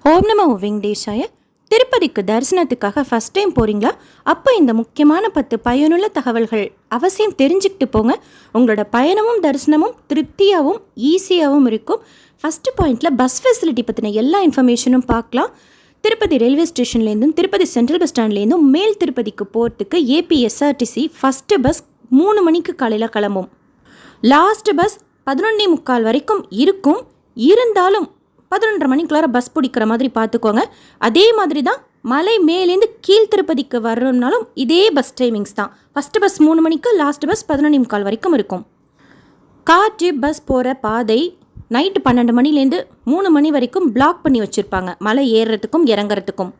ஓம் நமோ வெங்கடேஷாய. திருப்பதிக்கு தரிசனத்துக்காக first time போகிறீங்களா? அப்போ இந்த முக்கியமான 10 பயனுள்ள தகவல்கள் அவசியம் தெரிஞ்சுக்கிட்டு போங்க. உங்களோட பயணமும் தரிசனமும் திருப்தியாகவும் ஈஸியாகவும் இருக்கும். ஃபஸ்ட்டு பாயிண்டில் பஸ் ஃபெசிலிட்டி பற்றின எல்லா இன்ஃபர்மேஷனும் பார்க்கலாம். திருப்பதி ரயில்வே ஸ்டேஷன்லேருந்தும் திருப்பதி சென்ட்ரல் பஸ் ஸ்டாண்ட்லேருந்தும் மேல் திருப்பதிக்கு போகிறதுக்கு ஏபிஎஸ்ஆர்டிசி ஃபஸ்ட்டு பஸ் 3 மணிக்கு காலையில் கிளம்பும். லாஸ்ட்டு பஸ் 11:45 வரைக்கும் இருக்கும். இருந்தாலும் 11:30 மணிக்குள்ளார பஸ் பிடிக்கிற மாதிரி பார்த்துக்கோங்க. அதே மாதிரி தான் மலை மேலேருந்து கீழ் திருப்பதிக்கு வர்றோம்னாலும் இதே பஸ் டைமிங்ஸ் தான். ஃபஸ்ட்டு பஸ் 3 மணிக்கு, லாஸ்ட் பஸ் 11:45 வரைக்கும் இருக்கும். கார் ஜீப் பஸ் போகிற பாதை நைட்டு 12 மணிலேருந்து 3 மணி வரைக்கும் பிளாக் பண்ணி வச்சுருப்பாங்க, மலை ஏறுறதுக்கும் இறங்குறதுக்கும்.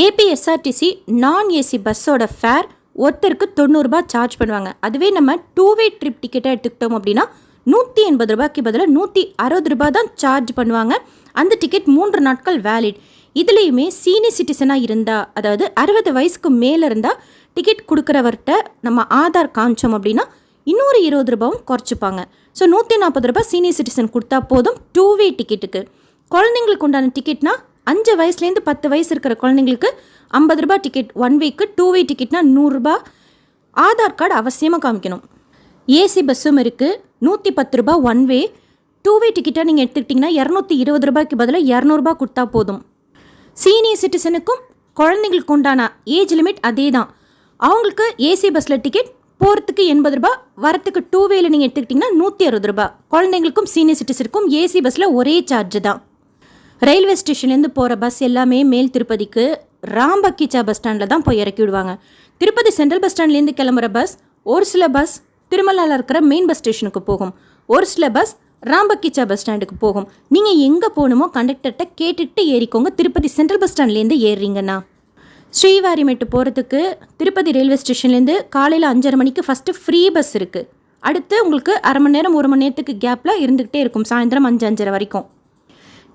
ஏபிஎஸ்ஆர்டிசி நான் ஏசி பஸ்ஸோட ஃபேர் ஒருத்தருக்கு 90 ரூபாய் சார்ஜ் பண்ணுவாங்க. அதுவே நம்ம 2-வே ட்ரிப் டிக்கெட்டை எடுத்துக்கிட்டோம் அப்படின்னா 180 ரூபாய்க்கு பதிலாக 160 ரூபாய் தான் சார்ஜ் பண்ணுவாங்க. அந்த டிக்கெட் 3 நாட்கள் வேலிட். இதுலேயுமே சீனியர் சிட்டிசனாக இருந்தால், அதாவது 60 வயசுக்கு மேலே இருந்தால் டிக்கெட் கொடுக்குறவர்கிட்ட நம்ம ஆதார் காமிச்சோம் அப்படின்னா இன்னொரு 20 ரூபாயும் குறைச்சிப்பாங்க. ஸோ 140 ரூபாய் சீனியர் சிட்டிசன் கொடுத்தா போதும் 2-வே டிக்கெட்டுக்கு. குழந்தைங்களுக்கு உண்டான டிக்கெட்னா 5 வயசுலேருந்து 10 வயசு இருக்கிற குழந்தைங்களுக்கு 50 ரூபாய் டிக்கெட் 1 வீக்கு. 2-வே டிக்கெட்னா 100 ரூபாய். ஆதார் கார்டு அவசியமாக காமிக்கணும். ஏசி பஸ்ஸும் இருக்குது. 110 ரூபாய் 1 வே. 2-வே டிக்கெட்டாக நீங்கள் எடுத்துக்கிட்டிங்கன்னா 220 ரூபாய்க்கு பதிலாக 200 ரூபாய் கொடுத்தா போதும். சீனியர் சிட்டிசனுக்கும் குழந்தைங்களுக்கு உண்டான ஏஜ் லிமிட் அதே தான். அவங்களுக்கு ஏசி பஸ்ஸில் டிக்கெட் போகிறதுக்கு 80 ரூபாய், வரத்துக்கு 2-வேல நீங்கள் எடுத்துக்கிட்டிங்கன்னா 160 ரூபாய். குழந்தைங்களுக்கும் சீனியர் சிட்டிசனுக்கும் ஏசி பஸ்ஸில் ஒரே சார்ஜ் தான். ரயில்வே ஸ்டேஷன்லேருந்து போகிற பஸ் எல்லாமே மேல் திருப்பதிக்கு ராம்பக்கிச்சா பஸ் ஸ்டாண்டில் தான் போய் இறக்கி விடுவாங்க. திருப்பதி சென்ட்ரல் பஸ் ஸ்டாண்ட்லேருந்து கிளம்புற பஸ் ஒரு சில பஸ் திருமலாவில் இருக்கிற மெயின் பஸ் ஸ்டேஷனுக்கு போகும், ஒரு சில பஸ் ராம்பக்கிச்சா பஸ் ஸ்டாண்டுக்கு போகும். நீங்கள் எங்கே போகணுமோ கண்டக்டர்கிட்ட கேட்டுக்கிட்டு ஏறிக்கோங்க. திருப்பதி சென்ட்ரல் பஸ் ஸ்டாண்ட்லேருந்து ஏறுறீங்கன்னா ஸ்ரீவாரிமெட்டு போகிறதுக்கு திருப்பதி ரயில்வே ஸ்டேஷன்லேருந்து காலையில் 5:30 மணிக்கு ஃபஸ்ட்டு ஃப்ரீ பஸ் இருக்குது. அடுத்து உங்களுக்கு அரை மணி நேரம் 1 மணி நேரத்துக்கு கேப்பில் இருந்துக்கிட்டே இருக்கும், சாயந்தரம் 5-5:30 வரைக்கும்.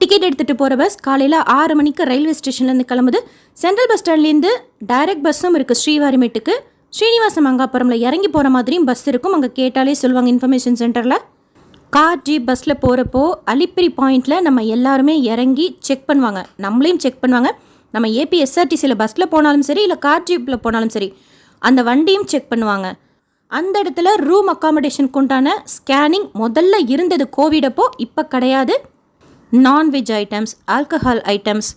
டிக்கெட் எடுத்துகிட்டு போகிற பஸ் காலையில் 6 மணிக்கு ரயில்வே ஸ்டேஷன்லேருந்து கிளம்புது. சென்ட்ரல் பஸ் ஸ்டாண்ட்லேருந்து டைரக்ட் பஸ்ஸும் இருக்குது ஸ்ரீவாரிமெட்டுக்கு. ஸ்ரீனிவாச மங்காபுரமில் இறங்கி போகிற மாதிரியும் பஸ் இருக்கும். அங்கே கேட்டாலே சொல்லுவாங்க இன்ஃபர்மேஷன் சென்டரில். கார் ஜீப் பஸ்ஸில் போகிறப்போ அலிப்பிரி பாயிண்டில் நம்ம எல்லாருமே இறங்கி செக் பண்ணுவாங்க, நம்மளையும் செக் பண்ணுவாங்க. நம்ம ஏபிஎஸ்ஆர்டிசியில் பஸ்ஸில் போனாலும் சரி, இல்லை கார் ஜீப்பில் போனாலும் சரி, அந்த வண்டியும் செக் பண்ணுவாங்க. அந்த இடத்துல ரூம் அக்காமடேஷனுக்கு உண்டான ஸ்கேனிங் முதல்ல இருந்தது கோவிட் அப்போ, இப்போ கிடையாது. நான்வெஜ் ஐட்டம்ஸ், ஆல்கஹால் ஐட்டம்ஸ்,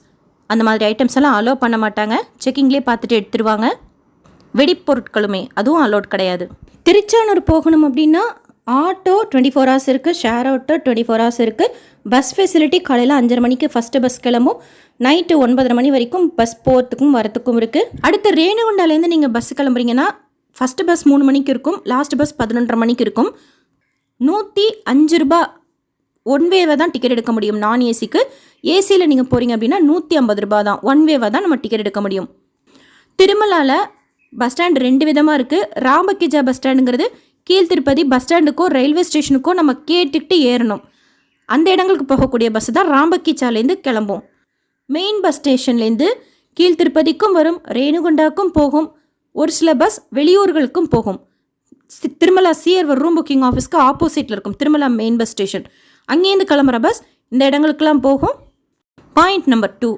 அந்த மாதிரி ஐட்டம்ஸ் எல்லாம் அலோவ் பண்ண மாட்டாங்க. செக்கிங்லேயே பார்த்துட்டு எடுத்துருவாங்க. வெடிப்பொருட்களுமே அதுவும் அலோட் கிடையாது. திருச்சானூர் போகணும் அப்படின்னா ஆட்டோ 24 ஹவர்ஸ் இருக்குது, ஷேர் ஆட்டோ 24 ஹவர்ஸ் இருக்குது. பஸ் ஃபெசிலிட்டி காலையில் 5:30 மணிக்கு ஃபஸ்ட்டு பஸ் கிளம்பும். நைட்டு 9:30 மணி வரைக்கும் பஸ் போகிறதுக்கும் வரத்துக்கும் இருக்குது. அடுத்து ரேணுகுண்டாலேருந்து நீங்கள் பஸ் கிளம்புறீங்கன்னா ஃபஸ்ட்டு பஸ் 3 மணிக்கு இருக்கும், லாஸ்ட் பஸ் 11:30 மணிக்கு இருக்கும். 105 ரூபாய் 1 வேவை தான் டிக்கெட் எடுக்க முடியும் நான் ஏசிக்கு. ஏசியில் நீங்கள் போகிறீங்க அப்படின்னா 150 ரூபாய் தான் 1 வேவை தான் நம்ம டிக்கெட் எடுக்க முடியும். திருமலாவில் பஸ் ஸ்டாண்ட் 2 விதமாக இருக்குது. ராம்பக்கிச்சா பஸ் ஸ்டாண்டுங்கிறது கீழ் திருப்பதி பஸ் ஸ்டாண்டுக்கோ ரயில்வே ஸ்டேஷனுக்கோ நம்ம கேட்டுக்கிட்டு ஏறணும். அந்த இடங்களுக்கு போகக்கூடிய பஸ் தான் ராம்பக்கிச்சாலேருந்து கிளம்பும். மெயின் பஸ் ஸ்டேஷன்லேருந்து கீழ் திருப்பதிக்கும் வரும், ரேணுகுண்டாக்கும் போகும், ஒரு சில பஸ் வெளியூர்களுக்கும் போகும். திருமலா சிஆர் ரூம் புக்கிங் ஆஃபீஸ்க்கு ஆப்போசிட்டில் இருக்கும் திருமலா மெயின் பஸ் ஸ்டேஷன். அங்கேருந்து கிளம்புற பஸ் இந்த இடங்களுக்கெல்லாம் போகும். பாயிண்ட் நம்பர் 2,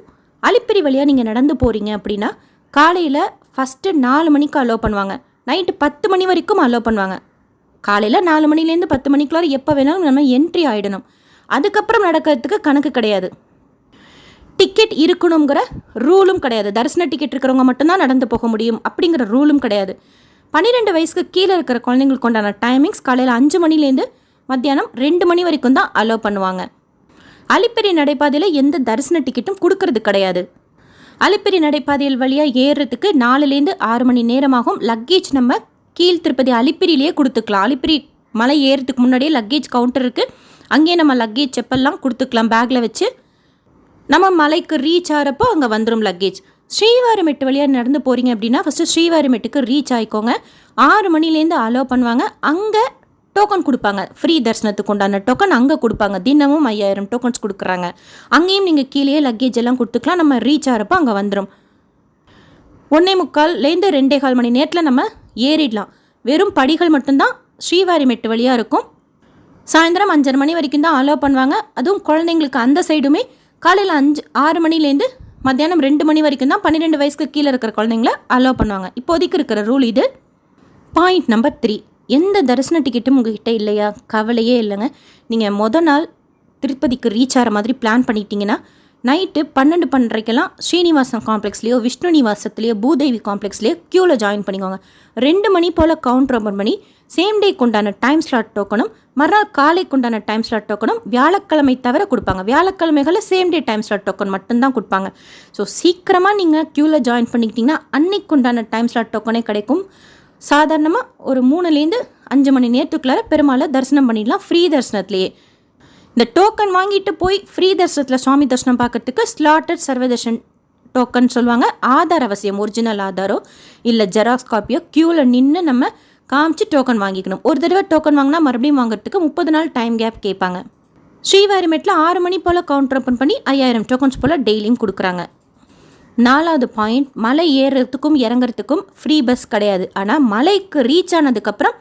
அலிப்பிரி வழியாக நீங்கள் நடந்து போகிறீங்க அப்படின்னா காலையில் ஃபஸ்ட்டு 4 மணிக்கு அலோவ் பண்ணுவாங்க, நைட்டு 10 மணி வரைக்கும் அலோவ் பண்ணுவாங்க. காலையில் 4 மணிலேருந்து 10 மணிக்குள்ளார எப்போ வேணாலும் நம்ம என்ட்ரி ஆகிடணும். அதுக்கப்புறம் நடக்கிறதுக்கு கணக்கு கிடையாது. டிக்கெட் இருக்கணுங்கிற ரூலும் கிடையாது. தரிசன டிக்கெட் இருக்கிறவங்க மட்டும்தான் நடந்து போக முடியும் அப்படிங்கிற ரூலும் கிடையாது. 12 வயசுக்கு கீழே இருக்கிற குழந்தைங்களுக்கு உண்டான டைமிங்ஸ் காலையில் 5 மணிலேருந்து மத்தியானம் 2 மணி வரைக்கும் தான் அலோவ் பண்ணுவாங்க. அலிப்பிரி நடைபாதையில் எந்த தரிசன டிக்கெட்டும் கொடுக்கறது கிடையாது. அலிப்பிரி நடைபாதையில் வழியாக ஏறுறதுக்கு 4லேருந்து 6 மணி நேரமாகும். லக்கேஜ் நம்ம கீழ் திருப்பதி அலிப்பிரியிலேயே கொடுத்துக்கலாம். அலிப்பிரி மலை ஏறுறதுக்கு முன்னாடியே லக்கேஜ் கவுண்டர் இருக்குது, அங்கேயே நம்ம லக்கேஜ் செப்பல்லாம் கொடுத்துக்கலாம் பேக்கில் வச்சு. நம்ம மலைக்கு ரீச் ஆகிறப்போ அங்கே வந்துடும் லக்கேஜ். ஸ்ரீவாரிமெட்டு வழியாக நடந்து போகிறீங்க அப்படின்னா ஃபஸ்ட்டு ஸ்ரீவாரிமெட்டுக்கு ரீச் ஆகிக்கோங்க. 6 மணிலேருந்து அலோவ் பண்ணுவாங்க. அங்கே டோக்கன் கொடுப்பாங்க, ஃப்ரீ தரிசனத்துக்கு உண்டான டோக்கன் அங்கே கொடுப்பாங்க. தினமும் 5000 டோக்கன்ஸ் கொடுக்குறாங்க. அங்கேயும் நீங்கள் கீழே லக்கேஜ் எல்லாம் கொடுத்துக்கலாம். நம்ம ரீச் ஆகிறப்போ அங்கே வந்துடும். 1:45லேருந்து 2:15 மணி நேரத்தில் நம்ம ஏறிடலாம். வெறும் படிகள் மட்டும்தான் ஸ்ரீவாரிமெட்டு வழியாக இருக்கும். சாயந்தரம் 5:30 மணி வரைக்கும் தான் அலோவ் பண்ணுவாங்க. அதுவும் குழந்தைங்களுக்கு அந்த சைடுமே காலையில் 6 மணிலேருந்து மத்தியானம் 2 மணி வரைக்கும் தான் 12 வயசுக்கு கீழே இருக்கிற குழந்தைங்கள அலோவ் பண்ணுவாங்க. இப்போதைக்கு இருக்கிற ரூல் இது. பாயிண்ட் நம்பர் 3, எந்த தரிசன டிக்கெட்டும் உங்ககிட்ட இல்லையா? கவலையே இல்லைங்க. நீங்கள் மொதல் நாள் திருப்பதிக்கு ரீச் ஆகிற மாதிரி பிளான் பண்ணிட்டீங்கன்னா நைட்டு 12:30க்கெல்லாம் ஸ்ரீனிவாசம் காம்ப்ளெக்ஸ்லேயோ விஷ்ணு நிவாசத்துலேயோ பூதேவி காம்ப்ளெக்ஸ்லேயோ க்யூவில் ஜாயின் பண்ணிக்கோங்க. 2 மணி போல் கவுண்டர் ஓப்பன் பண்ணி சேம் டேக்கு உண்டான டைம் ஸ்லாட் டோக்கனும் மறுநாள் காலைக்கு உண்டான டைம் ஸ்லாட் டோக்கனும் வியாழக்கிழமை தவிர கொடுப்பாங்க. வியாழக்கிழமைகளில் same day time slot token மட்டும்தான் கொடுப்பாங்க. ஸோ சீக்கிரமாக நீங்கள் க்யூவில் ஜாயின் பண்ணிக்கிட்டிங்கன்னா அன்னைக்கு உண்டான டைம் ஸ்லாட் டோக்கனே கிடைக்கும். சாதாரணமாக ஒரு 3லேருந்து 5 மணி நேரத்துக்குள்ளார பெருமாளை தரிசனம் பண்ணிடலாம் ஃப்ரீ தரிசனத்துலேயே. இந்த டோக்கன் வாங்கிட்டு போய் ஃப்ரீ தரிசனத்தில் சுவாமி தரிசனம் பார்க்கறதுக்கு ஸ்லாட்டட் சர்வதர்ஷன் டோக்கன் சொல்லுவாங்க. ஆதார் அவசியம், ஒரிஜினல் ஆதாரோ இல்லை ஜெராக்ஸ் காப்பியோ க்யூவில் நின்று நம்ம காமிச்சு டோக்கன் வாங்கிக்கணும். ஒரு தடவை டோக்கன் வாங்கினா மறுபடியும் வாங்குறதுக்கு 30 நாள் டைம் கேப் கேட்பாங்க. ஸ்ரீவாரிமேட்டில் 6 மணி போல் கவுண்டர் ஓப்பன் பண்ணி 5000 டோக்கன்ஸ் போல் டெய்லியும் கொடுக்குறாங்க. 4வது பாயிண்ட், மலை ஏறுறதுக்கும் இறங்குறதுக்கும் ஃப்ரீ பஸ் கிடையாது. ஆனால் மலைக்கு ரீச் ஆனதுக்கப்புறம்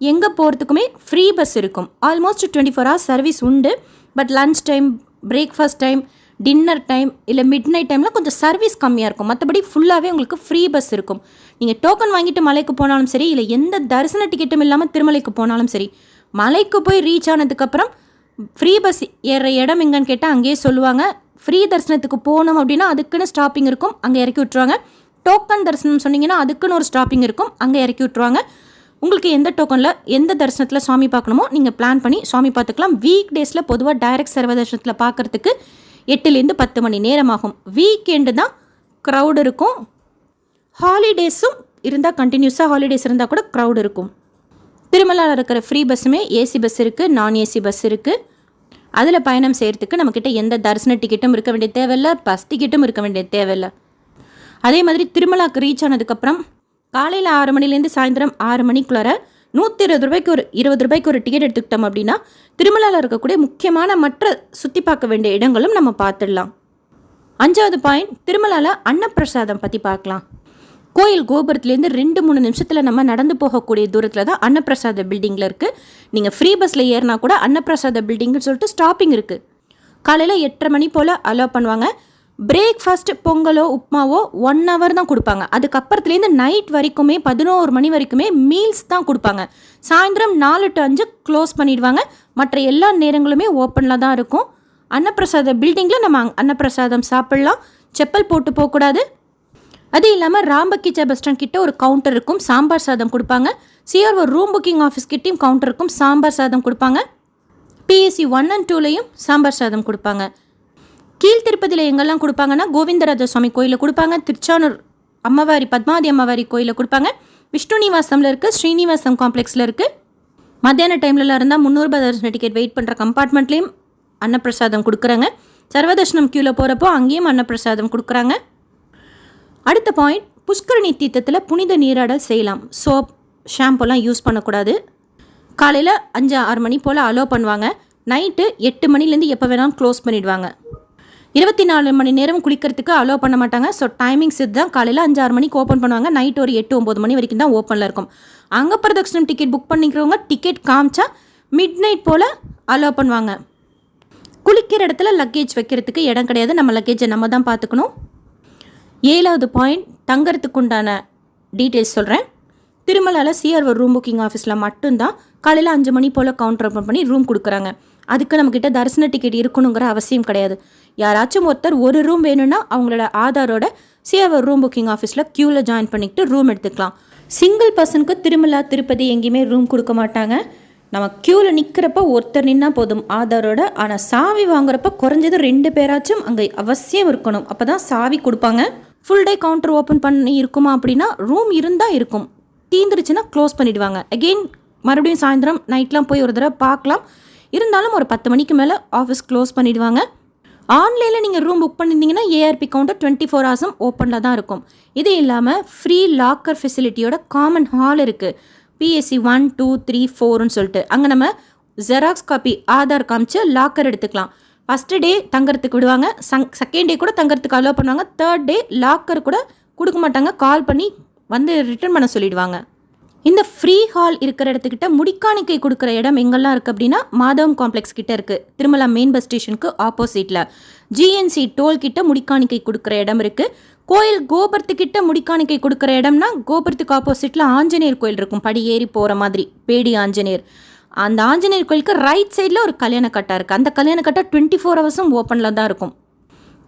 எங்கே போகிறதுக்குமே ஃப்ரீ பஸ் இருக்கும். ஆல்மோஸ்ட் 24 hours சர்வீஸ் உண்டு. But lunch time, breakfast time, dinner time இல்லை மிட் நைட் டைமில் கொஞ்சம் சர்வீஸ் கம்மியாக இருக்கும். மற்றபடி ஃபுல்லாகவே உங்களுக்கு ஃப்ரீ பஸ் இருக்கும். நீங்கள் டோக்கன் வாங்கிட்டு மலைக்கு போனாலும் சரி, இல்லை எந்த தரிசன டிக்கெட்டும் இல்லாமல் திருமலைக்கு போனாலும் சரி, மலைக்கு போய் ரீச் ஆனதுக்கப்புறம் ஃப்ரீ பஸ் ஏறுற இடம் எங்கன்னு கேட்டால் அங்கேயே சொல்லுவாங்க. ஃப்ரீ தரிசனத்துக்கு போகணும் அப்படின்னா அதுக்குன்னு ஸ்டாப்பிங் இருக்கும், அங்கே இறக்கி விட்ருவாங்க. டோக்கன் தரிசனம் சொன்னீங்கன்னா அதுக்குன்னு ஒரு ஸ்டாப்பிங் இருக்கும், அங்கே இறக்கி விட்ருவாங்க. உங்களுக்கு எந்த டோக்கனில் எந்த தரிசனத்தில் சுவாமி பார்க்கணுமோ நீங்கள் பிளான் பண்ணி சுவாமி பார்த்துக்கலாம். வீக் டேஸில் பொதுவாக டைரக்ட் சர்வதர்ஷனத்தில் பார்க்குறதுக்கு 8லேருந்து 10 மணி நேரம் ஆகும். வீக்கெண்டு தான் க்ரௌடு இருக்கும். ஹாலிடேஸும் இருந்தால், கண்டினியூஸாக ஹாலிடேஸ் இருந்தால் கூட க்ரௌடு இருக்கும். திருமலாவில் இருக்கிற ஃப்ரீ பஸ்ஸுமே ஏசி பஸ் இருக்குது, நான் ஏசி பஸ் இருக்குது. அதில் பயணம் செய்கிறதுக்கு நம்மக்கிட்ட எந்த தரிசன டிக்கெட்டும் இருக்க வேண்டிய தேவையில்லை, பஸ் டிக்கெட்டும் இருக்க வேண்டிய தேவையில்லை. அதே மாதிரி திருமலாவுக்கு ரீச் ஆனதுக்கப்புறம் காலையில் 6 மணிலேருந்து சாயந்தரம் 6 மணிக்குள்ளார 120 ரூபாய்க்கு 20 ரூபாய்க்கு ஒரு டிக்கெட் எடுத்துக்கிட்டோம் அப்படின்னா திருமலாவில் இருக்கக்கூடிய முக்கியமான மற்ற சுற்றி பார்க்க வேண்டிய இடங்களும் நம்ம பார்த்துடலாம். 5வது பாயிண்ட், திருமலாவில் அன்னப்பிரசாதம் பற்றி பார்க்கலாம். கோயில் கோபுரத்துலேருந்து 2-3 நிமிஷத்தில் நம்ம நடந்து போகக்கூடிய தூரத்தில் தான் அன்னப்பிரசாத பில்டிங்கில் இருக்குது. நீங்கள் ஃப்ரீ பஸ்ஸில் ஏறினா கூட அன்னப்பிரசாத பில்டிங்னு சொல்லிட்டு ஸ்டாப்பிங் இருக்குது. காலையில் 8:30 மணி போல் அலோவ் பண்ணுவாங்க. பிரேக்ஃபாஸ்ட் பொங்கலோ உப்மாவோ 1 hour தான் கொடுப்பாங்க. அதுக்கப்புறத்துலேருந்து நைட் வரைக்குமே 11 மணி வரைக்குமே மீல்ஸ் தான் கொடுப்பாங்க. சாயந்தரம் 4 to 5 க்ளோஸ் பண்ணிடுவாங்க. மற்ற எல்லா நேரங்களுமே ஓப்பனில் தான் இருக்கும். அன்னப்பிரசாத பில்டிங்கில் நம்ம அன்னப்பிரசாதம் சாப்பிட்லாம். செப்பல் போட்டு போகக்கூடாது. அது இல்லாமல் ராம்பக்கிச்சா பஸ் ஸ்டாண்ட் கிட்ட ஒரு கவுண்டர் இருக்கும், சாம்பார் சாதம் கொடுப்பாங்க. சிஆர்ஓ ரூம் புக்கிங் ஆஃபீஸ் கிட்டையும் கவுண்டர் இருக்கும், சாம்பார் சாதம் கொடுப்பாங்க. PSC 1 and 2லையும் சாம்பார் சாதம் கொடுப்பாங்க. கீழ் திருப்பதியில் எங்கெல்லாம் கொடுப்பாங்கன்னா கோவிந்தராஜ சுவாமி கோயிலில் கொடுப்பாங்க, திருச்சானூர் அம்மவாரி பத்மாவதி அம்மவாரி கோயிலில் கொடுப்பாங்க, விஷ்ணு நிவாசமில் இருக்குது, ஸ்ரீனிவாசம் காம்ப்ளெக்ஸில் இருக்குது. மத்தியான டைம்லலாம் இருந்தால் 300 ரூபாய் தரிசன டிக்கெட் வெயிட் பண்ணுற கம்பார்ட்மெண்ட்லேயும் அன்னப்பிரசாதம் கொடுக்குறாங்க. சர்வதர்ஷனம் க்யூவில் போகிறப்போ அங்கேயும் அன்னப்பிரசாதம் கொடுக்குறாங்க. அடுத்த பாயிண்ட், புஷ்கரணி தீர்த்தத்தில் புனித நீராடல் செய்யலாம். சோப், ஷாம்புலாம் யூஸ் பண்ணக்கூடாது. காலையில் 5-6 மணி போல் அலோவ் பண்ணுவாங்க. நைட்டு 8 மணிலேருந்து எப்போ வேணாலும் க்ளோஸ் பண்ணிவிடுவாங்க. 24 மணி நேரம் குளிக்கிறதுக்கு அலோவ் பண்ண மாட்டாங்க. ஸோ டைமிங்ஸ் இதுதான். காலையில் 5-6 மணிக்கு ஓப்பன் பண்ணுவாங்க. நைட்டு ஒரு 8-9 மணி வரைக்கும் தான் ஓப்பனில் இருக்கும். அங்கே பிரதட்சணம் டிக்கெட் புக் பண்ணிக்கிறவங்க டிக்கெட் காமிச்சா மிட் நைட் போல் அலோவ் பண்ணுவாங்க. குளிக்கிற இடத்துல லக்கேஜ் வைக்கிறதுக்கு இடம் கிடையாது. நம்ம லக்கேஜை நம்ம தான் பார்த்துக்கணும். 7வது பாயிண்ட், தங்கறதுக்கு உண்டான டீட்டெயில்ஸ் சொல்கிறேன். திருமலாவில் சிஆர்ஓ ரூம் புக்கிங் ஆஃபீஸில் மட்டும்தான் காலையில் 5 மணி போல் கவுண்டர் ஓப்பன் பண்ணி ரூம் கொடுக்குறாங்க. அதுக்கு நம்மக்கிட்ட தரிசன டிக்கெட் இருக்கணுங்கிற அவசியம் கிடையாது. யாராச்சும் ஒருத்தர் ஒரு ரூம் வேணும்னா அவங்களோட ஆதாரோட சிஆர்ஓ ரூம் புக்கிங் ஆஃபீஸில் க்யூவில் ஜாயின் பண்ணிக்கிட்டு ரூம் எடுத்துக்கலாம். சிங்கிள் பர்சனுக்கு திருமலா திருப்பதி எங்கேயுமே ரூம் கொடுக்க மாட்டாங்க. நம்ம க்யூவில் நிற்கிறப்ப ஒருத்தர் நின்னா போதும் ஆதாரோட. ஆனால் சாவி வாங்குறப்ப குறைஞ்சது 2 பேராச்சும் அங்கே அவசியம் இருக்கணும். அப்போ தான் சாவி கொடுப்பாங்க. ஃபுல் டே கவுண்டர் ஓப்பன் பண்ணி இருக்குமா அப்படின்னா ரூம் இருந்தால் இருக்கும், தீந்துருச்சுன்னா க்ளோஸ் பண்ணிவிடுவாங்க. அகெயின் மறுபடியும் சாயந்தரம் நைட்லாம் போய் ஒரு தடவை பார்க்கலாம். இருந்தாலும் ஒரு 10 மணிக்கு மேலே ஆஃபீஸ் க்ளோஸ் பண்ணிவிடுவாங்க. ஆன்லைனில் நீங்கள் ரூம் புக் பண்ணியிருந்தீங்கன்னா ஏஆர்பி கவுண்டர் 24 hours ஓப்பனில் தான் இருக்கும். இது இல்லாமல் ஃப்ரீ லாக்கர் ஃபெசிலிட்டியோட காமன் ஹால் இருக்குது. PSC 1, 2, 3, 4ன்னு சொல்லிட்டு அங்கே நம்ம ஜெராக்ஸ் காப்பி ஆதார் காமிச்சு லாக்கர் எடுத்துக்கலாம். ஃபஸ்ட்டு டே தங்கறதுக்கு விடுவாங்க, செகண்ட் டே கூட தங்கறதுக்கு அலோவ் பண்ணுவாங்க. 3rd டே லாக்கர் கூட கொடுக்க மாட்டாங்க, கால் பண்ணி வந்து ரிட்டர்ன் பண்ண சொல்லிடுவாங்க. இந்த ஃப்ரீ ஹால் இருக்கிற இடத்துக்கிட்ட முடிக்காணிக்கை கொடுக்குற இடம் எங்கெல்லாம் இருக்குது அப்படின்னா மாதவம் காம்ப்ளெக்ஸ் கிட்ட இருக்குது. திருமலா மெயின் பஸ் ஸ்டேஷனுக்கு ஆப்போசிட்டில் ஜிஎன்சி டோல் கிட்ட முடிக்காணிக்கை கொடுக்குற இடம் இருக்குது. கோயில் கோபுரத்துக்கிட்ட முடிக்காணிக்கை கொடுக்குற இடம்னா கோபுரத்துக்கு ஆப்போசிட்டில் ஆஞ்சநேயர் கோயில் இருக்கும், படி ஏறி போகிற மாதிரி, பேடி ஆஞ்சநேயர். அந்த ஆஞ்சநேயர் கோயிலுக்கு ரைட் சைடில் ஒரு கல்யாண கட்டா இருக்குது. அந்த கல்யாண கட்டா 24 ஹவர்ஸும் ஓப்பனில் தான் இருக்கும்.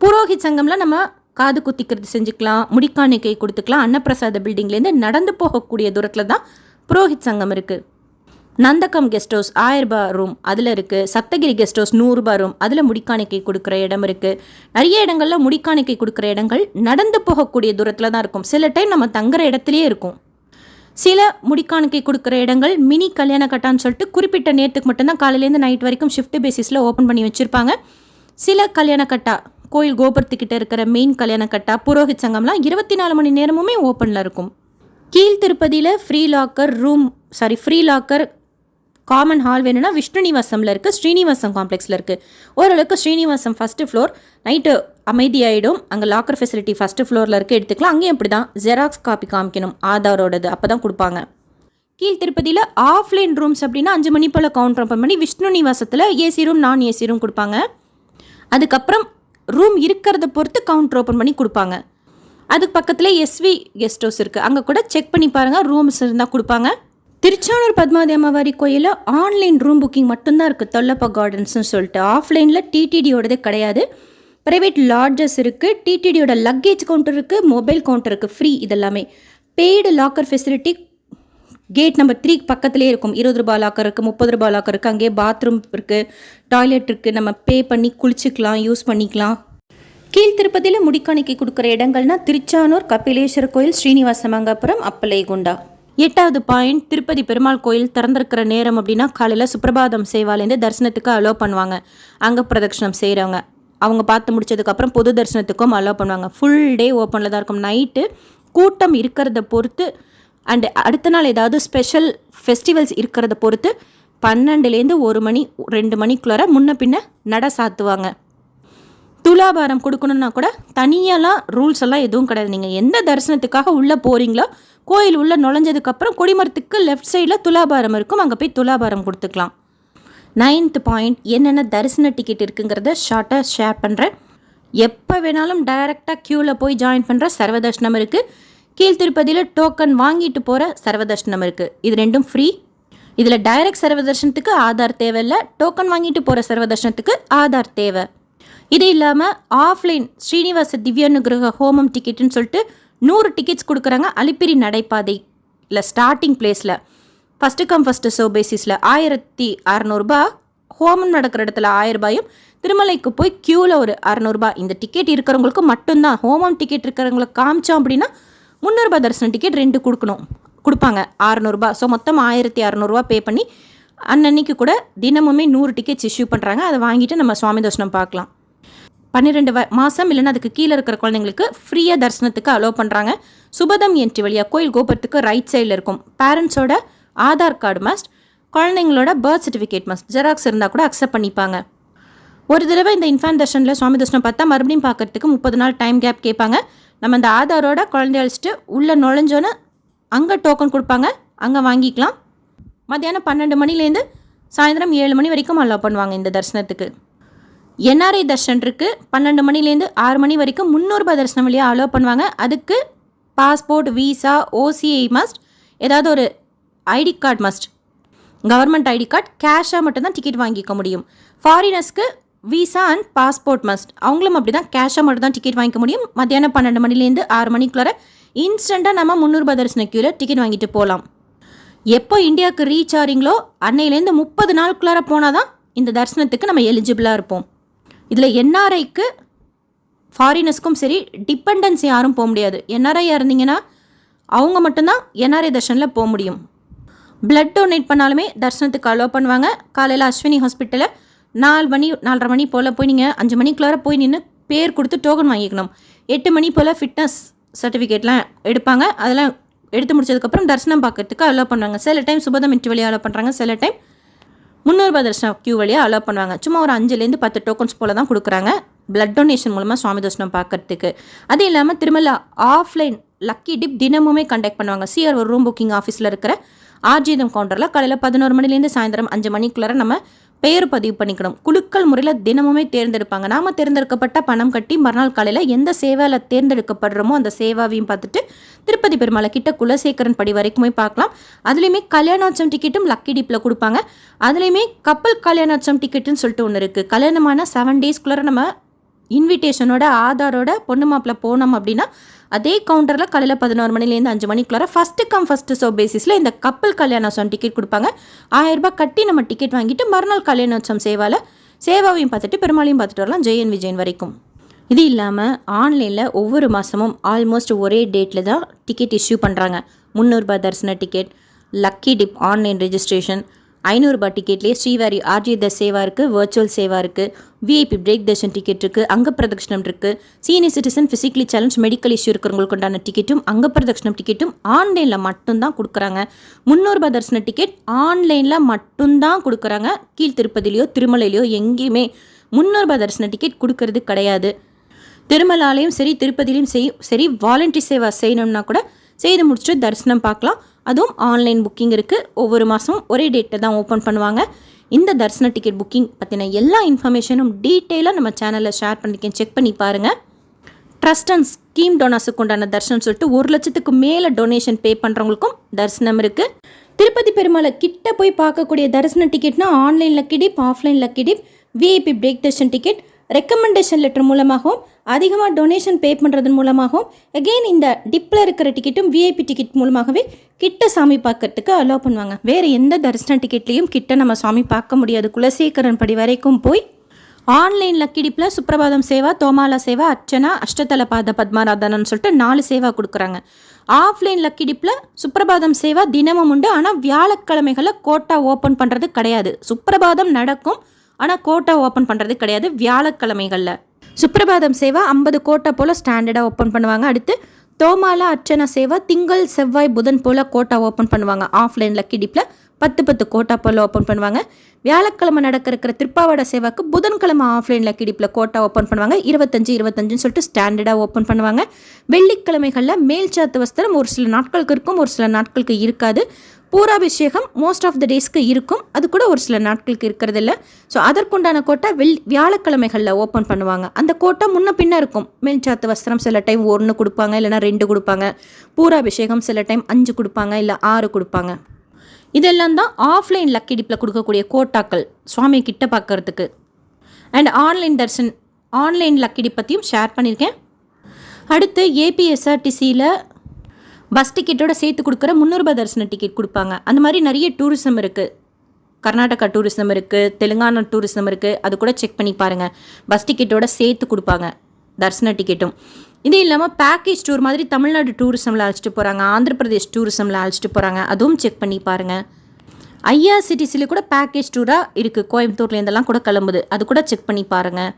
புரோஹித் சங்கமில் நம்ம காது குத்திக்கிறது செஞ்சுக்கலாம், முடிக்காணிக்கை கொடுத்துக்கலாம். அன்னப்பிரசாத பில்டிங்லேருந்து நடந்து போகக்கூடிய தூரத்தில் தான் புரோஹித் சங்கம் இருக்குது. நந்தகம் கெஸ்ட் ஹவுஸ் 1000 ரூபாய் ரூம் அதில் இருக்குது. சப்தகிரி கெஸ்ட் ஹவுஸ் 100 ரூபாய் ரூம் அதில் முடிக்காணிக்கை கொடுக்குற இடம் இருக்குது. நிறைய இடங்களில் முடிக்காணிக்கை கொடுக்குற இடங்கள் நடந்து போகக்கூடிய தூரத்தில் தான் இருக்கும். சில டைம் நம்ம தங்குற இடத்துலையே இருக்கும். சில முடிக்காணிக்கை கொடுக்குற இடங்கள் மினி கல்யாண கட்டான்னு சொல்லிட்டு குறிப்பிட்ட நேரத்துக்கு மட்டும்தான் காலையிலேருந்து நைட் வரைக்கும் ஷிஃப்ட் பேசிஸில் ஓப்பன் பண்ணி வச்சுருப்பாங்க. சில கல்யாண கட்டா கோயில் கோபுரத்துக்கிட்ட இருக்கிற மெயின் கல்யாண கட்டா புரோஹித் சங்கம்லாம் 24 மணி நேரமுமே ஓப்பனில் இருக்கும். கீழ் திருப்பதியில் ஃப்ரீ லாக்கர் காமன் ஹால் வேணும்னா விஷ்ணு நிவாசமில் இருக்குது, ஸ்ரீனிவாசம் காம்ப்ளெக்ஸில் இருக்குது. ஓரளவுக்கு ஸ்ரீனிவாசம் ஃபஸ்ட்டு ஃப்ளோர் நைட்டு அமைதியாகிடும். அங்கே லாக்கர் ஃபெசிலிட்டி ஃபஸ்ட்டு ஃப்ளோரில் இருக்குது, எடுத்துக்கலாம். அங்கேயும் அப்படி தான் ஜெராக்ஸ் காப்பி காமிக்கணும் ஆதாரோடது, அப்போ தான் கொடுப்பாங்க. கீழ் திருப்பதியில் ஆஃப்லைன் ரூம்ஸ் அப்படின்னா 5 மணி போல் கவுண்டர் ஓப்பன் பண்ணி விஷ்ணு நிவாசத்தில் ஏசி ரூம் நான் ஏசி ரூம் கொடுப்பாங்க. அதுக்கப்புறம் ரூம் இருக்கிறத பொறுத்து கவுண்டர் ஓப்பன் பண்ணி கொடுப்பாங்க. அதுக்கு பக்கத்தில் எஸ்வி கெஸ்ட் ஹவுஸ் இருக்குது, அங்கே கூட செக் பண்ணி பாருங்கள், ரூம்ஸ் இருந்தால் கொடுப்பாங்க. திருச்சானூர் பத்மாவதி அம்மாவாரி கோயிலில் ஆன்லைன் ரூம் புக்கிங் மட்டும்தான் இருக்குது, தொல்லப்பா கார்டன்ஸ்னு சொல்லிட்டு. ஆஃப்லைனில் டிடிடியோடதே கிடையாது. ப்ரைவேட் லாட்ஜஸ் இருக்குது, டிடிடியோட லக்கேஜ் கவுண்டர் இருக்குது, மொபைல் கவுண்டர் இருக்குது, ஃப்ரீ. இதெல்லாமே paid locker facility gate number 3 பக்கத்துலேயே இருக்கும். 20 ரூபாய் லாக்கர் இருக்குது, 30 ரூபாய் லாக்கர் இருக்குது. அங்கேயே பாத்ரூம் இருக்குது, டாய்லெட் இருக்குது, நம்ம பே பண்ணி குளிச்சுக்கலாம், யூஸ் பண்ணிக்கலாம். கீழ் திருப்பதியில் முடிக்காணிக்கை கொடுக்குற இடங்கள்னா திருச்சானூர் கபிலேஸ்வரர் கோயில், ஸ்ரீனிவாசமங்கபுரம், அப்பலைகுண்டா. 8வது பாயிண்ட், திருப்பதி பெருமாள் கோயில் திறந்திருக்கிற நேரம் அப்படின்னா காலையில் சுப்பிரபாதம் சேவாலேருந்து தரிசனத்துக்கு அலோவ் பண்ணுவாங்க. அங்கே பிரதட்சணம் செய்கிறவங்க அவங்க பார்த்து முடிச்சதுக்கப்புறம் பொது தரிசனத்துக்கும் அலோவ் பண்ணுவாங்க. ஃபுல் டே ஓப்பனில் தான் இருக்கும். நைட்டு கூட்டம் இருக்கிறத பொறுத்து அண்டு அடுத்த நாள் ஏதாவது ஸ்பெஷல் ஃபெஸ்டிவல்ஸ் இருக்கிறத பொறுத்து 12லேருந்து 1 மணி 2 மணிக்குள்ளார முன்ன பின்ன நட சாத்துவாங்க. துலாபாரம் கொடுக்கணுன்னா கூட தனியாலாம் ரூல்ஸ் எல்லாம் எதுவும் கிடையாது. நீங்கள் எந்த தரிசனத்துக்காக உள்ளே போகிறீங்களோ கோயில் உள்ளே நுழைஞ்சதுக்கப்புறம் கொடிமரத்துக்கு லெஃப்ட் சைடில் துலாபாரம் இருக்கும், அங்கே போய் துலாபாரம் கொடுத்துக்கலாம். 9th பாயிண்ட், என்னென்ன தரிசன டிக்கெட் இருக்குங்கிறத ஷார்ட்டாக ஷேர் பண்ணுறேன். எப்போ வேணாலும் டைரெக்டாக க்யூவில் போய் ஜாயின் பண்ணுற சர்வதர்ஷனம் இருக்குது. கீழ் திருப்பதியில் டோக்கன் வாங்கிட்டு போகிற சர்வதர்ஷனம் இருக்குது. இது ரெண்டும் ஃப்ரீ. இதில் டைரக்ட் சர்வதர்ஷனத்துக்கு ஆதார் தேவையில்லை, டோக்கன் வாங்கிட்டு போகிற சர்வதர்ஷனத்துக்கு ஆதார் தேவை. இது இல்லாமல் ஆஃப்லைன் ஸ்ரீனிவாச திவ்யானுகிரக ஹோமம் டிக்கெட்டுன்னு சொல்லிட்டு 100 டிக்கெட்ஸ் கொடுக்குறாங்க. அலிப்பிரி நடைபாதை இல்லை ஸ்டார்டிங் பிளேஸில் ஃபஸ்ட்டு கம் ஃபஸ்ட்டு ஷோ பேசிஸில் 1600 ரூபாய், ஹோமம் நடக்கிற இடத்துல 1000 ரூபாயும், திருமலைக்கு போய் க்யூவில் ஒரு 600 ரூபாய். இந்த டிக்கெட் இருக்கிறவங்களுக்கு மட்டும்தான். ஹோமம் டிக்கெட் இருக்கிறவங்களுக்கு காமிச்சோம் அப்படின்னா 300 ரூபாய் தரிசன டிக்கெட் 2 கொடுப்பாங்க, 600 ரூபாய். ஸோ மொத்தம் 1600 ரூபா பே பண்ணி அன்னன்னைக்கு கூட தினமுமே 100 டிக்கெட்ஸ் இஷ்யூ பண்ணுறாங்க. அதை வாங்கிட்டு நம்ம சுவாமி தரிசனம் பார்க்கலாம். 12 மாதம் இல்லைன்னா அதுக்கு கீழே இருக்கிற குழந்தைங்களுக்கு ஃப்ரீயாக தரிசனத்துக்கு அலோவ் பண்ணுறாங்க. சுபதம் என்ட்ரி வழியாக கோயில் கோபுரத்துக்கு ரைட் சைடில் இருக்கும். பேரண்ட்ஸோட ஆதார் கார்டு மஸ்ட், குழந்தைங்களோட பர்த் சர்டிஃபிகேட் மஸ்ட், ஜெராக்ஸ் இருந்தால் கூட அக்செப்ட் பண்ணிப்பாங்க. ஒரு தடவை இந்த இன்ஃபான் தர்ஷனில் சுவாமி தர்ஷனம் பார்த்தா மறுபடியும் பார்க்கறதுக்கு 30 நாள் டைம் கேப் கேட்பாங்க. நம்ம அந்த ஆதாரோட குழந்தைய அழைச்சிட்டு உள்ளே நுழைஞ்சோன்னு அங்கே டோக்கன் கொடுப்பாங்க, அங்கே வாங்கிக்கலாம். மத்தியானம் 12 மணிலேருந்து சாயந்தரம் 7 மணி வரைக்கும் அலோவ் பண்ணுவாங்க இந்த தரிசனத்துக்கு. என்ஆர்ஐ தர்ஷன் இருக்குது, 12 மணிலேருந்து 6 மணி வரைக்கும் 300 ரூபாய் தரிசனம் வழியாக அலோவ் பண்ணுவாங்க. அதுக்கு பாஸ்போர்ட், விசா, ஓசிஐ மஸ்ட், ஏதாவது ஒரு ID card must, government ID card. கேஷாக மட்டும்தான் டிக்கெட் வாங்கிக்க முடியும். ஃபாரினர்ஸ்க்கு விசா அண்ட் பாஸ்போர்ட் மஸ்ட், அவங்களும் அப்படி தான் கேஷாக மட்டும் தான் டிக்கெட் வாங்கிக்க முடியும். மத்தியானம் 12 மணிலேருந்து 6 மணிக்குள்ளார இன்ஸ்டண்ட்டாக நம்ம 300 ரூபாய் தரிசன க்யூவில் டிக்கெட் வாங்கிட்டு போகலாம். எப்போ இந்தியாவுக்கு ரீச் ஆகிறீங்களோ அன்னையிலேருந்து 30 நாளுக்குள்ளார போனால் தான் இந்த தரிசனத்துக்கு நம்ம எலிஜிபிளாக இருப்போம். இதில் என்ஆர்ஐக்கு ஃபாரினர்ஸ்க்கும் சரி டிபெண்டன்ஸ் யாரும் போக முடியாது. என்ஆர்ஐயாக இருந்தீங்கன்னா அவங்க மட்டும்தான் என்ஆர்ஐ தர்ஷனில் போக முடியும். பிளட் டொனேட் பண்ணாலுமே தர்ஷனத்துக்கு அலோவ் பண்ணுவாங்க. காலையில் அஸ்வினி ஹாஸ்பிட்டலில் 4 மணி 4:30 மணி போல் போய் நீங்கள் 5 மணிக்குள்ளார போய் நின்று பேர் கொடுத்து டோக்கன் வாங்கிக்கணும். 8 மணி போல் ஃபிட்னஸ் சர்டிஃபிகேட்லாம் எடுப்பாங்க. அதெல்லாம் எடுத்து முடிச்சதுக்கப்புறம் தரிசனம் பார்க்கறதுக்கு அலோவ் பண்ணுவாங்க. சில டைம் சுபதம் இன்ட்ரி வழியாக அலோவ் பண்ணுறாங்க, சில டைம் 300 ரூபாய் தரிசனம் க்யூ வழியாக அலோவ் பண்ணுவாங்க. சும்மா ஒரு 5லேருந்து 10 டோக்கன்ஸ் போல் தான் கொடுக்குறாங்க பிளட் டொனேஷன் மூலமாக சுவாமி தரிசனம் பார்க்கறதுக்கு. அது இல்லாமல் திருமலா ஆஃப்லைன் லக்கி டிப் தினமுமே கண்டக்ட் பண்ணுவாங்க. சிஆர் ரூம் புக்கிங் ஆஃபீஸில் இருக்கிற ஆர்ஜிதம் கவுண்டரில் காலையில் 11 மணிலேருந்து சாயந்தரம் 5 மணிக்குள்ளார நம்ம பெயர் பதிவு பண்ணிக்கணும். குலுக்கல் முறையில் தினமுமே தேர்ந்தெடுப்பாங்க. நாம் தேர்ந்தெடுக்கப்பட்ட பணம் கட்டி மறுநாள் காலையில் எந்த சேவையில் தேர்ந்தெடுக்கப்படுறோமோ அந்த சேவாவையும் பார்த்துட்டு திருப்பதி பெருமாளை கிட்ட குலசேகரன் படி வரைக்குமே பார்க்கலாம். அதுலேயுமே கல்யாணோற்சவம் டிக்கெட்டும் லக்கி டிப்பில் கொடுப்பாங்க. அதுலேயுமே கப்பல் கல்யாணோற்சவம் டிக்கெட்டுன்னு சொல்லிட்டு ஒன்று இருக்குது. கல்யாணமான 7 டேஸ்க்குள்ளார நம்ம இன்விடேஷனோட ஆதாரோட பொண்ணு மாப்பிள்ள போனோம் அப்படின்னா அதே கவுண்டரில் காலையில் 11 மணிலேருந்து 5 மணிக்குள்ளார ஃபஸ்ட்டு கம் ஃபஸ்ட்டு ஷோ பேசிஸில் இந்த கப்பல் கல்யாணோற்சவம் டிக்கெட் கொடுப்பாங்க. 1000 ரூபாய் கட்டி நம்ம டிக்கெட் வாங்கிட்டு மறுநாள் கல்யாணோற்சவம் சேவாவையும் பார்த்துட்டு பெருமாளையும் பார்த்துட்டு வரலாம் ஜெயன் விஜயன் வரைக்கும். இது இல்லாமல் ஆன்லைனில் ஒவ்வொரு மாதமும் ஆல்மோஸ்ட் ஒரே டேட்டில் தான் டிக்கெட் இஷ்யூ பண்ணுறாங்க. 300 ரூபாய் தரிசன ticket, lucky tip online registration, 500 ரூபாய் டிக்கெட்லேயே ஸ்ரீவாரி ஆர்ஜித சேவா இருக்குது, வர்ச்சுவல் சேவா இருக்குது, விஐபி பிரேக் தர்ஷன் டிக்கெட் இருக்குது, அங்க பிரதட்சணம் இருக்குது, senior citizen physically challenge medical issue இருக்கிறவங்களுக்கு உண்டான டிக்கெட்டும் அங்க பிரதட்சணம் டிக்கெட்டும் ஆன்லைனில் மட்டும்தான் கொடுக்குறாங்க. 300 ரூபாய் தரிசன டிக்கெட் ஆன்லைனில் மட்டும்தான் கொடுக்குறாங்க. கீழ் திருப்பதிலையோ திருமலையிலையோ எங்கேயுமே 300 ரூபாய் தரிசன டிக்கெட் கொடுக்கறது கிடையாது. திருமலாலையும் சரி திருப்பதிலையும் சரி வாலண்டரி சேவா செய்யணும்னா கூட செய்து முடிச்சுட்டு தரிசனம் பார்க்கலாம். அதுவும் ஆன்லைன் புக்கிங் இருக்குது. ஒவ்வொரு மாதமும் ஒரே டேட்டில் தான் ஓப்பன் பண்ணுவாங்க. இந்த தரிசன டிக்கெட் புக்கிங் பற்றின எல்லா இன்ஃபர்மேஷனும் டீட்டெயிலாக நம்ம சேனலில் ஷேர் பண்ணியிருக்கேன், செக் பண்ணி பாருங்கள். ட்ரஸ்ட் அண்ட் ஸ்கீம் டோனர்ஸுக்கு உண்டான தரிசனம் சொல்லிட்டு 1 லட்சத்துக்கு மேலே டொனேஷன் பே பண்ணுறவங்களுக்கும் தரிசனம் இருக்குது. திருப்பதி பெருமாளை கிட்ட போய் பார்க்கக்கூடிய தரிசன டிக்கெட்னா online lucky dip, offline lucky dip, VIP break darshan ticket, recommendation letter மூலமாகவும் அதிகமாக டொனேஷன் பே பண்ணுறதன் மூலமாகவும் அகெயின் இந்த டிப்பில் இருக்கிற டிக்கெட்டும் விஐபி டிக்கெட் மூலமாகவே கிட்ட சாமி பார்க்கறதுக்கு அலோவ் பண்ணுவாங்க. வேறு எந்த தரிசன டிக்கெட்லேயும் கிட்ட நம்ம சாமி பார்க்க முடியாது. குலசேகரன் படி வரைக்கும் போய் ஆன்லைன் லக்கி டிப்பில் சுப்ரபாதம் சேவா, தோமாலா சேவா, அர்ச்சனா, அஷ்டதல பாத பத்மாராதனன்னு சொல்லிட்டு 4 சேவா கொடுக்குறாங்க. ஆஃப்லைன் லக்கி டிப்பில் சுப்ரபாதம் சேவா தினமும் உண்டு. ஆனால் வியாழக்கிழமைகளில் கோட்டா ஓப்பன் பண்ணுறது கிடையாது. சுப்ரபாதம் நடக்கும், ஆனால் கோட்டா ஓப்பன் பண்ணுறது கிடையாது வியாழக்கிழமைகளில். சுப்ரபாதம் சேவா 50 கோட்டா போல் ஸ்டாண்டர்டாக ஓப்பன் பண்ணுவாங்க. அடுத்து தோமாலா அர்ச்சனா சேவா திங்கள் செவ்வாய் புதன் போல் கோட்டா ஓப்பன் பண்ணுவாங்க. ஆஃப்லைன் லக்கி டிப்பில் 10 கோட்டா போல் ஓப்பன் பண்ணுவாங்க. வியாழக்கிழமை இருக்கிற திருப்பாவட சேவாக்கு புதன்கிழமை ஆஃப்லைன் லக்கி டிப்பில் கோட்டா ஓப்பன் பண்ணுவாங்க. 25 சொல்லிட்டு ஸ்டாண்டர்டாக ஓப்பன் பண்ணுவாங்க. வெள்ளிக்கிழமைகளில் மேல்சாத்து வஸ்திரம் ஒரு சில நாட்களுக்கு இருக்கும், ஒரு சில நாட்களுக்கு இருக்காது. பூராபிஷேகம் மோஸ்ட் ஆஃப் த டேஸ்க்கு இருக்கும், அது கூட ஒரு சில நாட்களுக்கு இருக்கிறதில்ல. ஸோ அதற்குண்டான கோட்டா வியாழக்கிழமைகளில் ஓப்பன் பண்ணுவாங்க. அந்த கோட்டா முன்ன பின்ன இருக்கும். மேல்சாத்து வஸ்திரம் சில டைம் 1 கொடுப்பாங்க, இல்லைனா 2 கொடுப்பாங்க. பூராபிஷேகம் சில டைம் 5 கொடுப்பாங்க, இல்லை 6 கொடுப்பாங்க. இதெல்லாம் தான் ஆஃப்லைன் லக்கி டிப்பில் கொடுக்கக்கூடிய கோட்டாக்கள் சுவாமி கிட்ட பார்க்கறதுக்கு. அண்ட் ஆன்லைன் லக்கி டிப் பற்றியும் ஷேர் பண்ணியிருக்கேன். அடுத்து ஏபிஎஸ்ஆர்டிசியில் பஸ் டிக்கெட்டோட சேர்த்து கொடுக்குற 300 ரூபாய் தரிசன டிக்கெட் கொடுப்பாங்க. அந்த மாதிரி நிறைய டூரிசம் இருக்குது. கர்நாடகா டூரிசம் இருக்குது, தெலுங்கானா டூரிசம் இருக்குது. அது கூட செக் பண்ணி பாருங்கள். பஸ் டிக்கெட்டோட சேர்த்து கொடுப்பாங்க தரிசன டிக்கெட்டும். இது இல்லாமல் பேக்கேஜ் டூர் மாதிரி தமிழ்நாடு டூரிசமில் அழைச்சிட்டு போகிறாங்க, ஆந்திர பிரதேஷ் டூரிசமில் அழைச்சிட்டு போகிறாங்க. அதுவும் செக் பண்ணி பாருங்கள். ஐஆர்சிடிசியில் கூட பேக்கேஜ் டூராக இருக்குது, கோயம்புத்தூர்லேருந்தெல்லாம் கூட கிளம்புது. அது கூட செக் பண்ணி பாருங்கள்.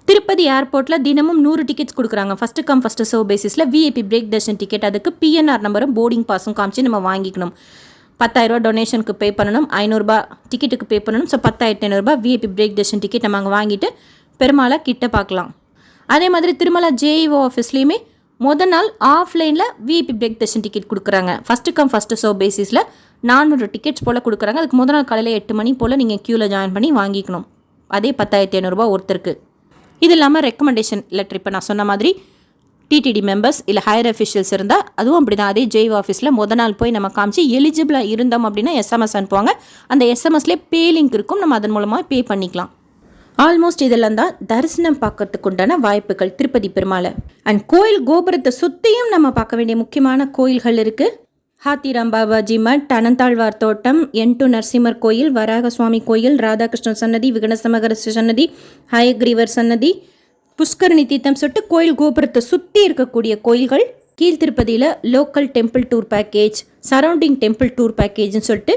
திருப்பதி ஏர்போர்ட்டில் தினமும் 100 டிக்கெட்ஸ் கொடுக்குறாங்க. ஃபஸ்ட்டு கம் ஃபஸ்ட்டு ஷோ பேசிஸில் விஐபி பிரேக் தர்ஷன் டிக்கெட், அதுக்கு பிஎன்ஆர் நம்பரும் போர்டிங் பாஸும் காமிச்சு நம்ம வாங்கிக்கணும். 10,000 ரூபா டொனேஷனுக்கு பே பண்ணணும், 500 ரூபாய் டிக்கெட்டுக்கு பே பண்ணணும். ஸோ 10,500 ரூபாய் விஐபி பிரேக் தர்ஷன் டிக்கெட் நம்ம அங்கே வாங்கிட்டு பெருமாளை கிட்ட பார்க்கலாம். அதே மாதிரி திருமலா ஜேஇஓ ஆஃபீஸ்லேயுமே முதல் நாள் ஆஃப்லைனில் விஐபி பிரேக் தர்ஷன் டிக்கெட் கொடுக்குறாங்க. ஃபஸ்ட்டு கம் ஃபஸ்ட்டு ஷோ பேசிஸில் 400 டிக்கெட்ஸ் போல் கொடுக்குறாங்க. அதுக்கு முதல் நாள் காலையில் 8 மணி போல் நீங்கள் க்யூவில் ஜாயின் பண்ணி வாங்கிக்கணும். அதே 10,500 ரூபாய் ஒருத்தருக்கு. இது இல்லாமல் ரெக்கமெண்டேஷன் லெட்டர் இப்போ நான் சொன்ன மாதிரி டிடிடி மெம்பர்ஸ் இல்லை ஹையர் அஃபிஷியல்ஸ் இருந்தால் அதுவும் அப்படி தான். அதே ஜெய்வ் ஆஃபீஸில் முதல் நாள் போய் நம்ம காமிச்சு எலிஜிபிளாக இருந்தோம் அப்படின்னா எஸ்எம்எஸ் அனுப்புவாங்க. அந்த எஸ்எம்எஸ்லேயே பே லிங்க் இருக்கும், நம்ம அதன் மூலமாக பே பண்ணிக்கலாம். ஆல்மோஸ்ட் இதெல்லாம் தான் தரிசனம் பார்க்கறதுக்கு உண்டான வாய்ப்புகள் திருப்பதி பெருமாளை. அண்ட் கோயில் கோபுரத்தை சுற்றியும் நம்ம பார்க்க வேண்டிய முக்கியமான கோயில்கள் இருக்குது. ஹாத்திராம் பாபாஜி மட், அனந்தாழ்வார் தோட்டம், N2 நரசிம்மர் கோயில், வராக சுவாமி கோயில், ராதாகிருஷ்ணன் சன்னதி, விகனசமகர சன்னதி, ஹயக்ரீவர் சன்னதி, புஷ்கரணி தீர்த்தம் சொல்லிட்டு கோயில் கோபுரத்தை சுற்றி இருக்கக்கூடிய கோயில்கள். கீழ் திருப்பதியில் local temple tour package, surrounding temple tour பேக்கேஜ்னு சொல்லிட்டு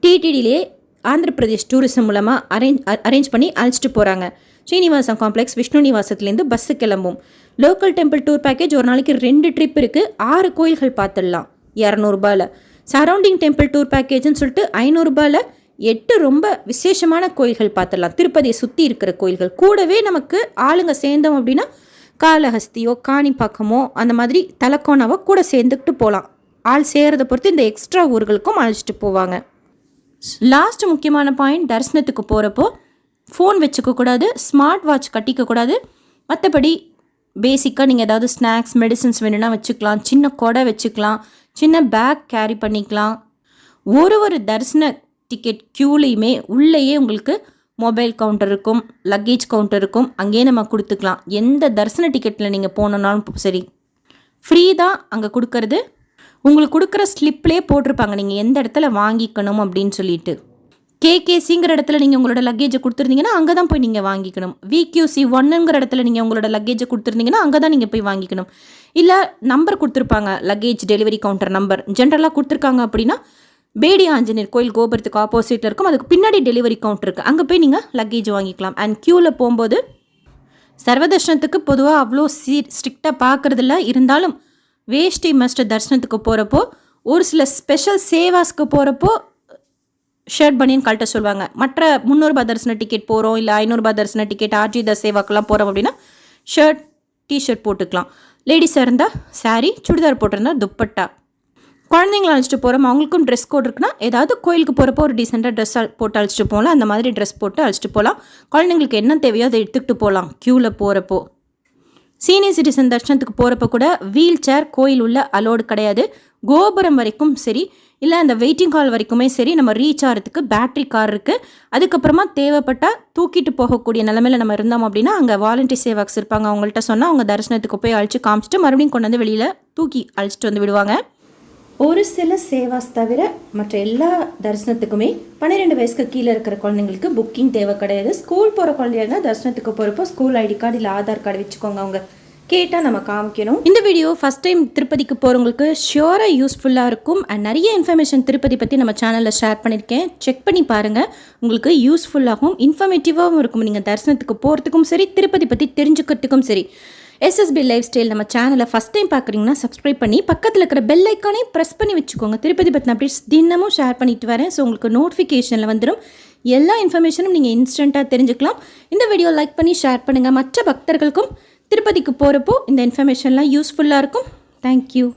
டிடிடியிலே ஆந்திர பிரதேஷ் டூரிசம் மூலமாக அரேஞ்ச் பண்ணி அழைச்சிட்டு போகிறாங்க. ஸ்ரீனிவாசம் காம்ப்ளெக்ஸ் விஷ்ணு நிவாசத்துலேருந்து பஸ்ஸு கிளம்பும். லோக்கல் டெம்பிள் டூர் பேக்கேஜ் ஒரு நாளைக்கு 2 ட்ரிப் இருக்குது, 6 கோயில்கள் பார்த்துடலாம் 200 ரூபாயில். சரௌண்டிங் டெம்பிள் டூர் பேக்கேஜ்னு சொல்லிட்டு 500 ரூபாயில் 8 ரொம்ப விசேஷமான கோயில்கள் பார்த்துடலாம். திருப்பதியை சுற்றி இருக்கிற கோயில்கள் கூடவே நமக்கு ஆளுங்க சேர்ந்தோம் அப்படின்னா காளஹஸ்தியோ காணிப்பாக்கமோ அந்த மாதிரி தலக்கோணாவோ கூட சேர்ந்துக்கிட்டு போகலாம். ஆள் சேர்றதை பொறுத்து இந்த எக்ஸ்ட்ரா ஊர்களுக்கும் அழைச்சிட்டு போவாங்க. லாஸ்ட் முக்கியமான பாயிண்ட், தரிசனத்துக்கு போகிறப்போ ஃபோன் வச்சுக்கக்கூடாது, ஸ்மார்ட் வாட்ச் கட்டிக்கக்கூடாது. மற்றபடி பேசிக்காக நீங்கள் ஏதாவது ஸ்நாக்ஸ் மெடிசன்ஸ் வேணும்னா வச்சுக்கலாம், சின்ன கொடை வச்சுக்கலாம், சின்ன பேக் கேரி பண்ணிக்கலாம். ஒரு தரிசன டிக்கெட் க்யூலேயுமே உள்ளேயே உங்களுக்கு மொபைல் கவுண்டர் இருக்கும், லக்கேஜ் கவுண்டர் இருக்கும், அங்கேயே நம்ம கொடுத்துக்கலாம். எந்த தரிசன டிக்கெட்டில் நீங்கள் போனோன்னாலும் சரி ஃப்ரீ தான் அங்கே கொடுக்கறது. உங்களுக்கு கொடுக்குற ஸ்லிப்லேயே போட்டிருப்பாங்க நீங்கள் எந்த இடத்துல வாங்கிக்கணும் அப்படின்னு சொல்லிட்டு. கேகேசிங்கிற இடத்துல நீங்கள் உங்களோட லக்கேஜை கொடுத்துருந்தீங்கன்னா அங்கே தான் போய் நீங்கள் வாங்கிக்கணும். விக்யூசி 1ங்கிற இடத்துல நீங்கள் உங்களோட லக்கேஜை கொடுத்துருந்தீங்கன்னா அங்கே தான் நீங்கள் போய் வாங்கிக்கணும். இல்லை நம்பர் கொடுத்துருப்பாங்க, லக்கேஜ் டெலிவரி கவுண்டர் நம்பர் ஜென்ரலாக கொடுத்துருக்காங்க அப்படின்னா பேடி ஆஞ்சநேயர் கோயில் கோபுரத்துக்கு ஆப்போசிட்டில் இருக்கும், அதுக்கு பின்னாடி டெலிவரி கவுண்டர் இருக்குது, அங்கே போய் நீங்கள் லக்கேஜ் வாங்கிக்கலாம். அண்ட் க்யூவில் போகும்போது சர்வதர்ஷனத்துக்கு பொதுவாக அவ்வளோ ஸ்ட்ரிக்டாக பார்க்குறதில்ல, இருந்தாலும் வேஷ்டி மஸ்ட் தரிசனத்துக்கு போகிறப்போ ஒரு சில ஸ்பெஷல் சேவாஸ்க்கு போகிறப்போ ஷர்ட் பனியன் கழட்ட சொல்லுவாங்க. மற்ற 300 ரூபாய் தரிசன டிக்கெட் போகிறோம், இல்லை 500 ரூபாய் தரிசன டிக்கெட் ஆர்ஜி சேவாக்கெல்லாம் போகிறோம் அப்படின்னா ஷர்ட் டிஷர்ட் போட்டுக்கலாம். லேடிஸாக இருந்தால் சாரீ, சுடிதார் போட்டிருந்தா துப்பட்டா. குழந்தைங்கள அழைச்சிட்டு போகிறோம், அவங்களுக்கும் ட்ரெஸ் கோட் இருக்குன்னா ஏதாவது கோயிலுக்கு போகிறப்போ ஒரு டீசெண்டாக ட்ரெஸ் போட்டு அழைச்சிட்டு போகலாம். அந்த மாதிரி ட்ரெஸ் போட்டு அழைச்சிட்டு போகலாம். குழந்தைங்களுக்கு என்ன தேவையோ அதை எடுத்துக்கிட்டு போகலாம். க்யூவில் போகிறப்போ சீனியர் சிட்டிசன் தர்ஷனத்துக்கு போகிறப்ப கூட வீல் சேர் கோயில் உள்ள அலோடு கிடையாது. கோபுரம் வரைக்கும் சரி, இல்லை அந்த வெயிட்டிங் ஹால் வரைக்குமே சரி, நம்ம ரீச் ஆகிறதுக்கு பேட்ரி கார் இருக்குது. அதுக்கப்புறமா தேவைப்பட்டால் தூக்கிட்டு போகக்கூடிய நிலமையில் நம்ம இருந்தோம் அப்படின்னா அங்கே வாலண்டரி சேவாக்ஸ் இருப்பாங்க. அவங்கள்ட்ட சொன்னால் அவங்க தரிசனத்துக்கு போய் அழைச்சி காமிச்சிட்டு மறுபடியும் கொண்டு வந்து வெளியில் தூக்கி அழைச்சிட்டு வந்து விடுவாங்க. ஒரு சில சேவாஸ் தவிர மற்ற எல்லா தரிசனத்துக்குமே 12 வயசுக்கு கீழே இருக்கிற குழந்தைங்களுக்கு புக்கிங் தேவை கிடையாது. ஸ்கூல் போகிற குழந்தைங்க தரிசனத்துக்கு போகிறப்போ ஸ்கூல் ஐடி கார்டு இல்லை ஆதார் கார்டு வச்சுக்கோங்க, அவங்க கேட்டால் நம்ம காமிக்கணும். இந்த வீடியோ ஃபஸ்ட் டைம் திருப்பதிக்கு போகிறவங்களுக்கு ஷியோராக யூஸ்ஃபுல்லாக இருக்கும். அண்ட் நிறைய இன்ஃபர்மேஷன் திருப்பதி பற்றி நம்ம சேனலில் ஷேர் பண்ணியிருக்கேன், செக் பண்ணி பாருங்கள். உங்களுக்கு யூஸ்ஃபுல்லாகவும் இன்ஃபர்மேட்டிவாகவும் இருக்கும். நீங்கள் தரிசனத்துக்கு போகிறதுக்கும் சரி, திருப்பதி பற்றி தெரிஞ்சுக்கிறதுக்கும் சரி. SSB லைஃப் ஸ்டைல் நம்ம சேனலை ஃபஸ்ட் டைம் பார்க்குறீங்கன்னா சப்ஸ்கிரைப் பண்ணி பக்கத்தில் இருக்கிற பெல் ஐக்கானே ப்ரெஸ் பண்ணி வச்சுக்கோங்க. திருப்பதி பற்றின அப்டேட்ஸ் தினமும் ஷேர் பண்ணிட்டு வரேன். ஸோ உங்களுக்கு நோட்டிஃபிகேஷனில் வந்துடும். எல்லா இன்ஃபர்மேஷனும் நீங்கள் இன்ஸ்டண்ட்டாக தெரிஞ்சுக்கலாம். இந்த வீடியோ லைக் பண்ணி ஷேர் பண்ணுங்கள். மற்ற பக்தர்களுக்கும் திருப்பதிக்கு போகிறப்போ இந்த இன்ஃபர்மேஷன்லாம் யூஸ்ஃபுல்லாக இருக்கும். தேங்க்யூ.